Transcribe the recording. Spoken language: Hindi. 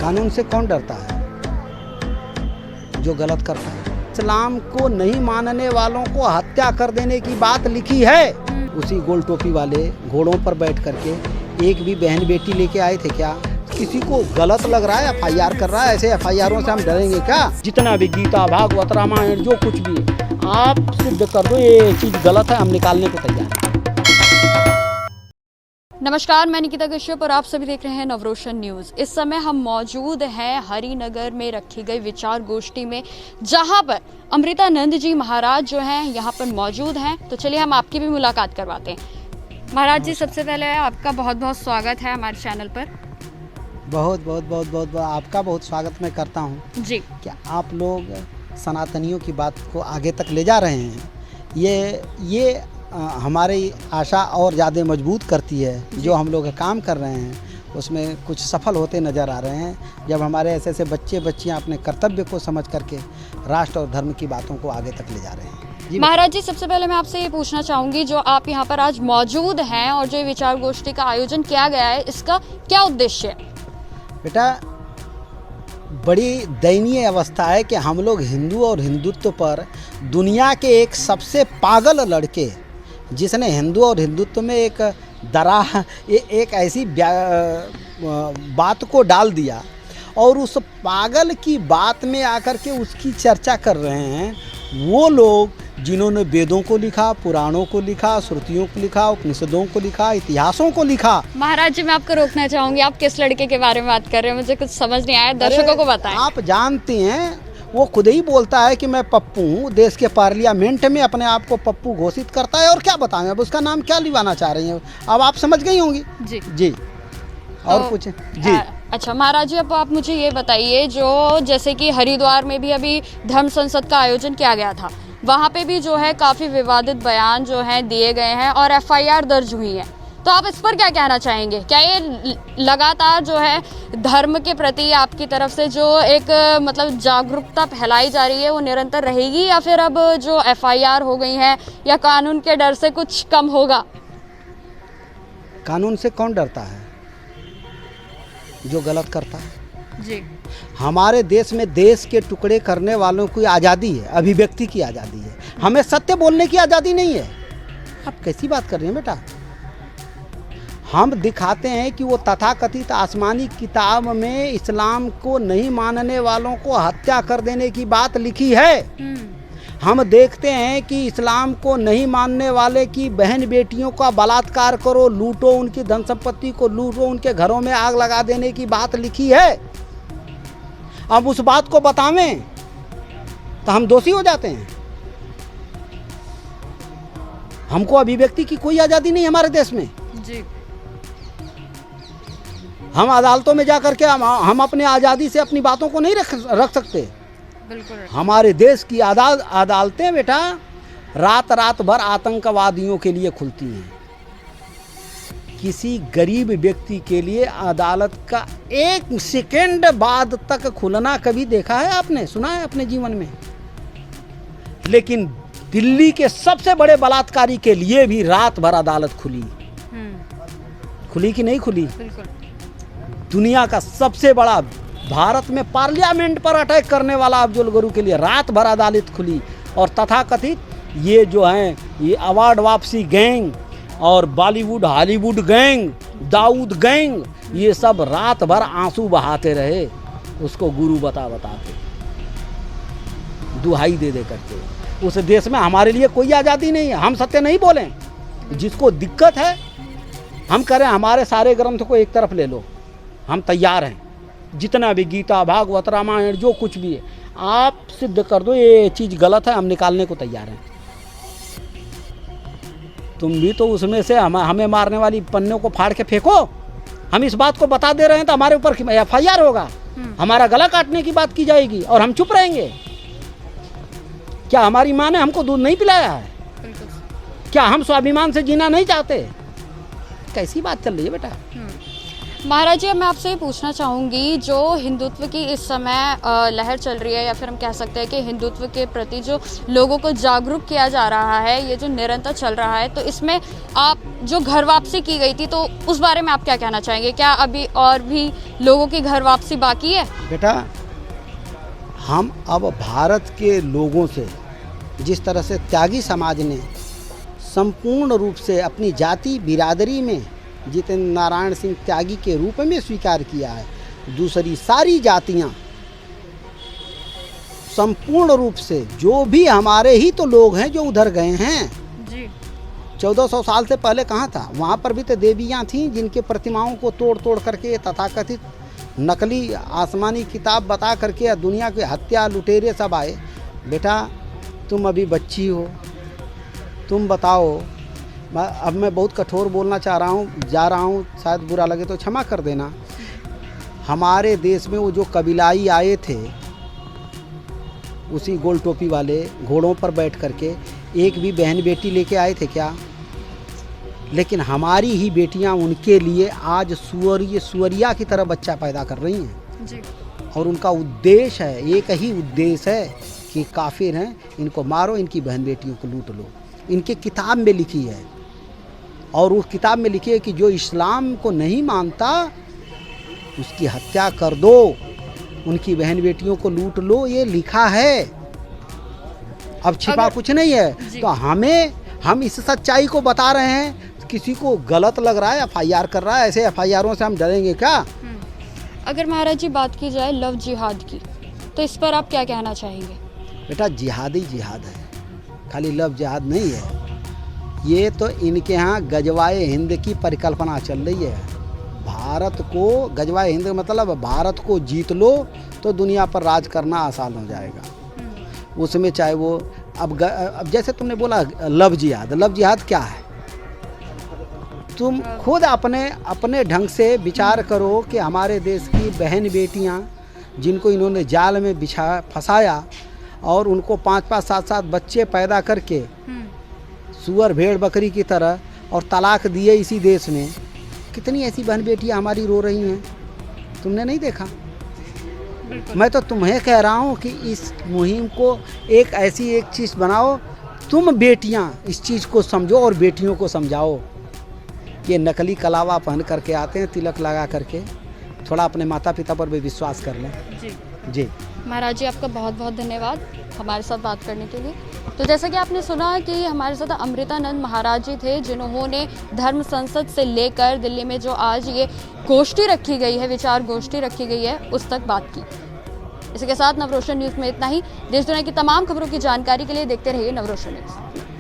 कानून से कौन डरता है जो गलत करता है। इस्लाम को नहीं मानने वालों को हत्या कर देने की बात लिखी है। उसी गोल टोपी वाले घोड़ों पर बैठ करके एक भी बहन बेटी लेके आए थे क्या? किसी को गलत लग रहा है FIR कर रहा है, ऐसे FIRों से हम डरेंगे क्या? जितना भी गीता भागवत रामायण जो कुछ भी आप सिद्ध कर दो ये चीज़ गलत है, हम निकालने को तैयार हैं। नमस्कार, मैं निकिता कश्यप और आप सभी देख रहे हैं नवरोशन न्यूज़। इस समय हम मौजूद हैं हरिनगर में रखी गई विचार गोष्ठी में, जहां पर अमृतानंद जी महाराज जो हैं यहाँ पर मौजूद हैं। तो चलिए हम आपकी भी मुलाकात करवाते हैं। महाराज जी, सबसे पहले आपका बहुत बहुत स्वागत है हमारे चैनल पर। बहुत आपका बहुत स्वागत मैं करता हूँ जी। क्या आप लोग सनातनियों की बात को आगे तक ले जा रहे हैं। ये हमारी आशा और ज़्यादा मजबूत करती है। जो हम लोग काम कर रहे हैं उसमें कुछ सफल होते नज़र आ रहे हैं, जब हमारे ऐसे ऐसे बच्चे बच्चियाँ अपने कर्तव्य को समझ करके राष्ट्र और धर्म की बातों को आगे तक ले जा रहे हैं। महाराज जी, सबसे पहले मैं आपसे ये पूछना चाहूँगी, जो आप यहाँ पर आज मौजूद हैं और जो विचार गोष्ठी का आयोजन किया गया है, इसका क्या उद्देश्य है? बेटा, बड़ी दयनीय अवस्था है कि हम लोग हिंदू और हिंदुत्व पर दुनिया के एक सबसे पागल लड़के, जिसने हिंदू और हिंदुत्व में एक ऐसी बात को डाल दिया और उस पागल की बात में आकर के उसकी चर्चा कर रहे हैं वो लोग जिन्होंने वेदों को लिखा, पुराणों को लिखा, श्रुतियों को लिखा, उपनिषदों को लिखा, इतिहासों को लिखा। महाराज जी, मैं आपको रोकना चाहूंगी, आप किस लड़के के बारे में बात कर रहे हैं? मुझे कुछ समझ नहीं आया, दर्शकों को बताएं। आप जानते हैं, वो खुद ही बोलता है कि मैं पप्पू हूँ, देश के पार्लियामेंट में अपने आप को पप्पू घोषित करता है। और क्या बताएं, अब उसका नाम क्या लिवाना चाह रही हैं, अब आप समझ गई होंगी। जी और तो, पूछें जी। अच्छा महाराज जी, अब आप मुझे ये बताइए, जो जैसे कि हरिद्वार में भी अभी धर्म संसद का आयोजन किया गया था, वहाँ पे भी जो है काफ़ी विवादित बयान जो हैं दिए गए हैं और FIR दर्ज हुई है। तो आप इस पर क्या कहना चाहेंगे? क्या ये लगातार जो है धर्म के प्रति आपकी तरफ से जो एक मतलब जागरूकता फैलाई जा रही है वो निरंतर रहेगी, या फिर अब जो FIR हो गई है या कानून के डर से कुछ कम होगा? कानून से कौन डरता है जो गलत करता है। जी। हमारे देश में देश के टुकड़े करने वालों की आज़ादी है, अभिव्यक्ति की आज़ादी है, हमें सत्य बोलने की आज़ादी नहीं है। आप कैसी बात कर रही हैं बेटा? हम दिखाते हैं कि वो तथाकथित आसमानी किताब में इस्लाम को नहीं मानने वालों को हत्या कर देने की बात लिखी है। हम देखते हैं कि इस्लाम को नहीं मानने वाले की बहन बेटियों का बलात्कार करो, लूटो, उनकी धन संपत्ति को लूटो, उनके घरों में आग लगा देने की बात लिखी है। अब उस बात को बतावें तो हम दोषी हो जाते हैं। हमको अभिव्यक्ति की कोई आज़ादी नहीं हमारे देश में। जी। हम अदालतों में जाकर के हम अपने आज़ादी से अपनी बातों को नहीं रख सकते। बिल्कुल। हमारे देश की अदालतें बेटा रात भर आतंकवादियों के लिए खुलती हैं। किसी गरीब व्यक्ति के लिए अदालत का एक सेकेंड बाद तक खुलना कभी देखा है आपने, सुना है अपने जीवन में? लेकिन दिल्ली के सबसे बड़े बलात्कारी के लिए भी रात भर अदालत खुली। खुली कि नहीं खुली? बिल्कुल। दुनिया का सबसे बड़ा, भारत में पार्लियामेंट पर अटैक करने वाला अफजल गुरु के लिए रात भर अदालत खुली। और तथाकथित ये जो हैं ये अवार्ड वापसी गैंग और Bollywood Hollywood gang, Dawood gang, ये सब रात भर आंसू बहाते रहे उसको गुरु बता के, दुहाई दे करके। उस देश में हमारे लिए कोई आज़ादी नहीं है। हम सत्य नहीं बोलें। जिसको दिक्कत है हम करें, हमारे सारे ग्रंथ को एक तरफ ले लो, हम तैयार हैं। जितना भी गीता भागवत रामायण जो कुछ भी है आप सिद्ध कर दो ये चीज़ गलत है, हम निकालने को तैयार हैं। तुम भी तो उसमें से हमें मारने वाली पन्नों को फाड़ के फेंको। हम इस बात को बता दे रहे हैं तो हमारे ऊपर FIR होगा, हमारा गला काटने की बात की जाएगी और हम चुप रहेंगे। क्या हमारी माँ ने हमको दूध नहीं पिलाया है? क्या हम स्वाभिमान से जीना नहीं चाहते? कैसी बात चल रही है बेटा? महाराज जी, अब मैं आपसे ये पूछना चाहूँगी, जो हिंदुत्व की इस समय लहर चल रही है, या फिर हम कह सकते हैं कि हिंदुत्व के प्रति जो लोगों को जागरूक किया जा रहा है, ये जो निरंतर चल रहा है, तो इसमें आप जो घर वापसी की गई थी, तो उस बारे में आप क्या कहना चाहेंगे? क्या अभी और भी लोगों की घर वापसी बाकी है? बेटा, हम अब भारत के लोगों से जिस तरह से त्यागी समाज ने संपूर्ण रूप से अपनी जाति बिरादरी में जितेंद्र नारायण सिंह त्यागी के रूप में स्वीकार किया है, दूसरी सारी जातियां संपूर्ण रूप से, जो भी हमारे ही तो लोग हैं जो उधर गए हैं। जी। 1400 साल से पहले कहाँ था? वहाँ पर भी तो देवियाँ थीं जिनके प्रतिमाओं को तोड़ तोड़ करके तथाकथित नकली आसमानी किताब बता करके दुनिया के हत्या लुटेरे सब आए। बेटा, तुम अभी बच्ची हो, तुम बताओ। अब मैं बहुत कठोर बोलना जा रहा हूँ, शायद बुरा लगे तो क्षमा कर देना। हमारे देश में वो जो कबीलाई आए थे, उसी गोल टोपी वाले घोड़ों पर बैठ करके, एक भी बहन बेटी लेके आए थे क्या? लेकिन हमारी ही बेटियां उनके लिए आज सुअरिया की तरह बच्चा पैदा कर रही हैं जी। और उनका उद्देश्य है, एक ही उद्देश्य है कि काफिर हैं, इनको मारो, इनकी बहन बेटियों को लूट लो। इनके किताब में लिखी है, और उस किताब में लिखी है कि जो इस्लाम को नहीं मानता उसकी हत्या कर दो, उनकी बहन बेटियों को लूट लो, ये लिखा है। अब छिपा कुछ नहीं है। तो हम इस सच्चाई को बता रहे हैं। किसी को गलत लग रहा है, एफआईआर कर रहा है, ऐसे एफआईआरों से हम डरेंगे क्या? अगर महाराज जी बात की जाए लव जिहाद की, तो इस पर आप क्या कहना चाहेंगे? बेटा, जिहाद ही जिहाद है, खाली लव जिहाद नहीं है। ये तो इनके यहाँ गजवाए हिंद की परिकल्पना चल रही है। भारत को गजवाए हिंद मतलब भारत को जीत लो तो दुनिया पर राज करना आसान हो जाएगा। उसमें चाहे वो अब जैसे तुमने बोला लव जिहाद क्या है? तुम खुद अपने ढंग से विचार करो कि हमारे देश की बहन बेटियां जिनको इन्होंने जाल में फंसाया और उनको 5-5 7-7 बच्चे पैदा करके सुअर भेड़ बकरी की तरह और तलाक दिए इसी देश में, कितनी ऐसी बहन बेटियां हमारी रो रही हैं, तुमने नहीं देखा? मैं तो तुम्हें कह रहा हूँ कि इस मुहिम को एक ऐसी एक चीज़ बनाओ, तुम बेटियां इस चीज़ को समझो और बेटियों को समझाओ। ये नकली कलावा पहन करके आते हैं, तिलक लगा करके, थोड़ा अपने माता पिता पर भी विश्वास कर लें। जी महाराज जी, आपका बहुत बहुत धन्यवाद हमारे साथ बात करने के लिए। तो जैसा कि आपने सुना कि हमारे साथ अमृतानंद महाराज जी थे, जिन्होंने धर्म संसद से लेकर दिल्ली में जो आज ये गोष्ठी रखी गई है, विचार गोष्ठी रखी गई है, उस तक बात की। इसी के साथ नवरोशन न्यूज़ में इतना ही। देश दुनिया की तमाम खबरों की जानकारी के लिए देखते रहिए नवरोशन न्यूज़।